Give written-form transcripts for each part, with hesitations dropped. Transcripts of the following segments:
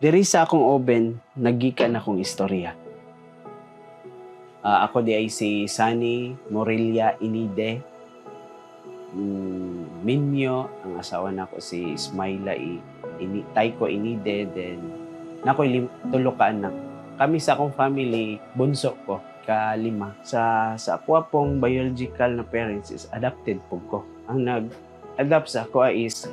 Diri sa akong oven, naggikan akong istorya. Ako di ay si Sunny Morilla Inide. Minyo, ang asawa nako si Ismaila Taiko Inide, then nako tulo ka anak. Kami sa akong family, bunso ko, kalima. Sa ako pong biological na parents is adopted po ko. Ang nag-adopt sa ako is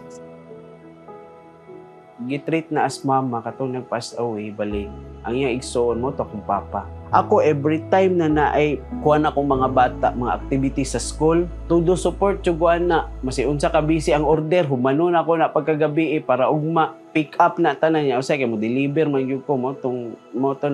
gitreat na as mama katong nag-pass away, balik ang iyang igsoon mo to akong papa. Ako every time na naay kuan akong mga bata, mga activities sa school, todo support yuguan na. Masiunsa ka busy ang order, humanon ako na pagkagabi para ugma pick up na tanan niya. Usay kay mo deliver man gyud ko mo tong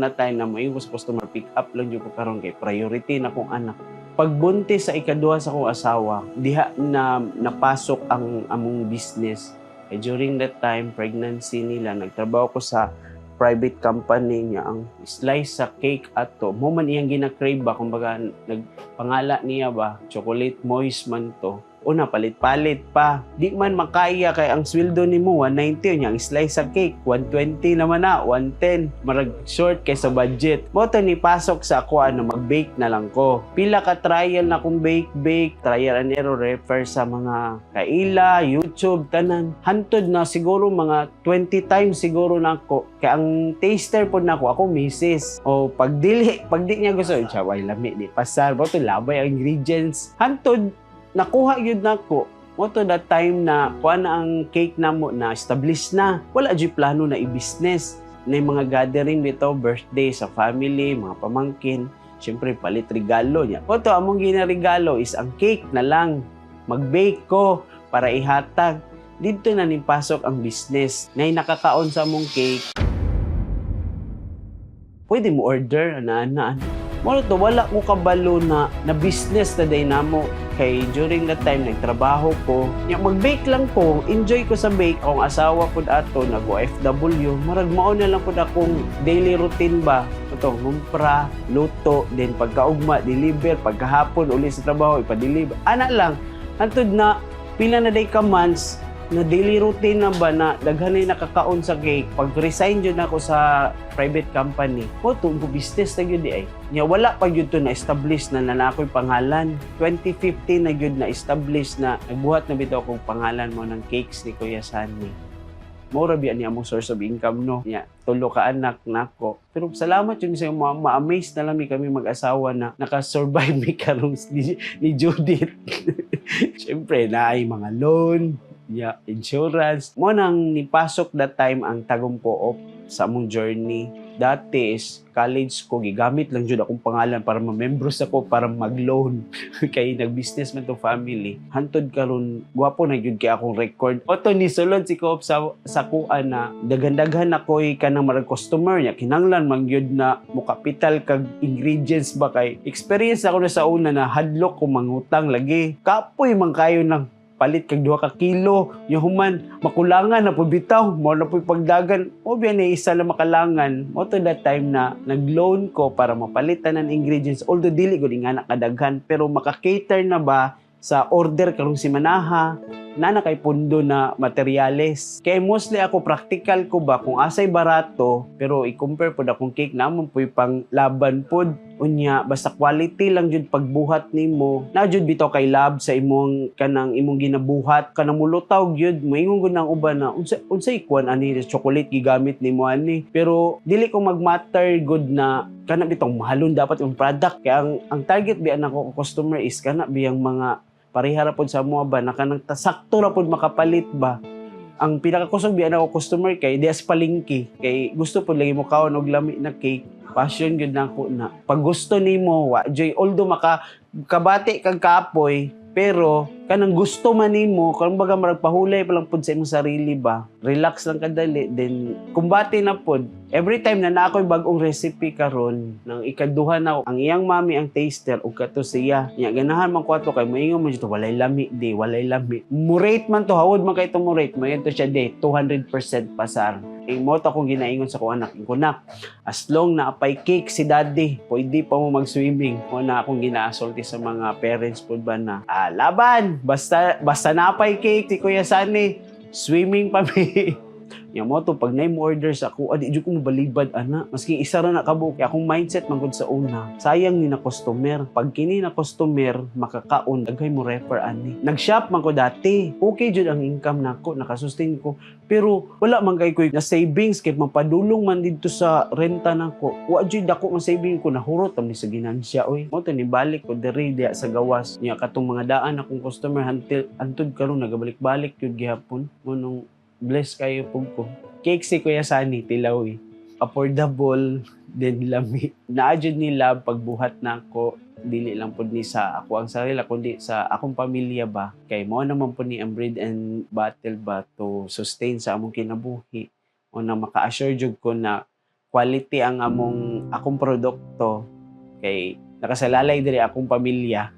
na time na mo yung customer pick up lang gyud ko karon kay priority na kong anak. Pagbuntis sa ikaduha sa akong asawa, diha na napasok ang among business. During that time, pregnancy nila, nagtrabaho ko sa private company niya. Ang slice sa cake ato, mo man iyang gina-crave ba, kumbaga nagpangala niya ba, chocolate moist man to. Una, palit-palit pa. Di man makaya kay ang sweldo ni mo, 190 niya. Ang slice sa cake, 120 naman na, 110. Marag short kay sa budget. Moto ni pasok sa ako, mag-bake na lang ko. Pila ka trial na kung bake. Trial and error, refer sa mga kaila, YouTube, tanan. Hantod na siguro mga 20 times siguro na ako. Kaya ang taster po na ako misis. O pag di niya gusto, siya, ay lami, di pasar. Moto labay ang ingredients. Hantod, nakuha yun na ko. Mo to that time na kuha na ang cake na mo na established na. Wala dyan plano na i-business. Na yung mga gathering dito, birthday sa family, mga pamangkin. Siyempre, palit regalo niya. Mo to, among ginaregalo is ang cake na lang. Mag-bake ko para ihatag. Dito na nipasok ang business. Na nakakaon sa among cake. Pwede mo order, ana-ana. Mo to, wala ko kabalo na business na day namo. Kay during that time, nagtrabaho ko. Mag-bake lang ko, enjoy ko sa bake. Akong asawa ko ato, nag-OFW. Marag maon na lang po akong daily routine ba. Ito, ngumpra, luto, then pagkaugma, deliver, pagkahapon, uli sa trabaho, ipa-deliver. Ana lang, antod na, pila na day ka months, na daily routine na ba na daghan na nakakaon sa cake. Pag-resign yun ako sa private company, tunggu business na yun di ay. Wala pa yun to na-establish na ako'y pangalan. 2015 na yun na-establish na nagbuhat na bitaw akong pangalan mo ng cakes ni Kuya Sunny. Mura biyan niya mong source of income, no? Tulo ka anak na ako. Pero salamat yun sa ma-amaze na lang kami mag-asawa na nakasurvive mi karong ni Judith. Siyempre, na ay mga loan, insurance. Mo nang nipasok that time ang Tagum-Coop sa among journey. Dati is college ko, gigamit lang jud akong pangalan para ma-membros ako para mag-loan. Kay nag-business man to family. Hantod karon gwapo na jud kay akong record. Oto ni sulod si Coop sa kuan na daghan-daghan ako'y kanang marag customer niya. Kinanglan man jud na mo kapital kag ingredients ba kay experience ako na sa una na hadlok ko mangutang lagi. Kapoy man kayo ng palit kag 2 ka kilo, yung human makulangan na po bitaw, mo na po pagdagan, o biyan na isa lang makalangan. Mo to that time na nag-loan ko para mapalitan ng ingredients, although dili ko nga nakadaghan, pero maka-cater na ba sa order karong si Manaha, na kay pundo na materyales. Kaya mostly ako practical ko ba kung asay barato, pero i-compare po na kung cake naman po pang laban po. Unya, basta quality lang jud pagbuhat nimo. Na jud bitaw kay lab sa imong ginabuhat kanang mulutaw jud moingon gud nang uban na unsay kuan ani chocolate gigamit nimo ani. Pero dili ko magmatter good na kana bitong mahalon dapat yung product. Kaya ang target biyan nako customer is kana biyang mga pareha ra pod sa mo ba na kanang sakto ra pod makapalit ba. Ang pinakakusog biyan ako customer kay dias palingki kay gusto pod lagi mo kaon og lami na cake. Passion gud nako na pag gusto nimo wa joy, although makabati kag kapoy, pero kanang gusto man nimo kanang baga maragpahulay pa lang pud sa imong sarili ba, relax lang kadali, then kumbati na pud. Every time na ako'y bag-ong recipe karon nang ikaduha na ang iyang mami ang taster ug kato siya nya ganahan man ko ato kay moingon man dito walay lami murate man to, hawod man kay to murate mo to siya 200% pasar. Mo to akong ginaingon sa ko anak, as long na apay cake si daddy, pwede pa mo mag-swimming. Mo na akong ginaasulti sa mga parents po ba na, laban, basta na apay cake si Kuya Sunny, swimming pa mi. Nya mo to pag nay mo orders ako, adi jud ko mobalibad ana. Maski isa ra na kabo kay akong mindset man gud sa una. Sayang ni na customer. Pag kini na customer makakaon daghay mo refer ani. Nag-shop man ko dati. Okay jud ang income nako, nakasustain ko. Pero wala man kay ko na savings kay mapadulong man dito sa renta nako. Wa jud dako ang saving ko nahurot am ni sa ginansya oy. Mo to ni balik ko diri diha sa gawas. Nya katong mga daan akong customer antud karon nagabalik-balik jud gihapon. Nung bless kayo pug ko. Cake si Kuya Sani tilaw eh. Affordable din lami. Naadjud nila pagbuhat nako dili lang pud ni sa ako ang sarili kundi sa akong pamilya ba kay mo naman pud ni ang bread and battle ba to sustain sa among kinabuhi o na maka-assure jud ko na quality ang akong produkto kay nakasalalay diri akong pamilya.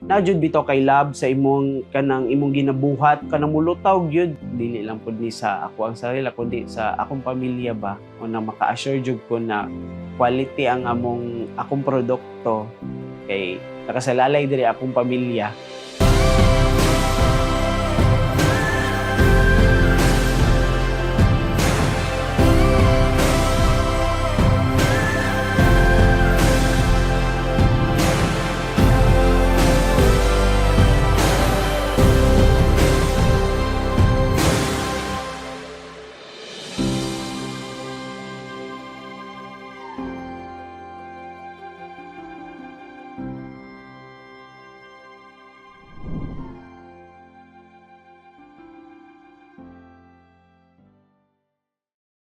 Na jud bitaw kay love sa imong ginabuhat kanang mulutaw gyud dili lang pud ni sa ako ang sarili kundi sa akong pamilya ba o na maka-assure jud ko na quality ang akong produkto kay nakasalalay diri akong pamilya.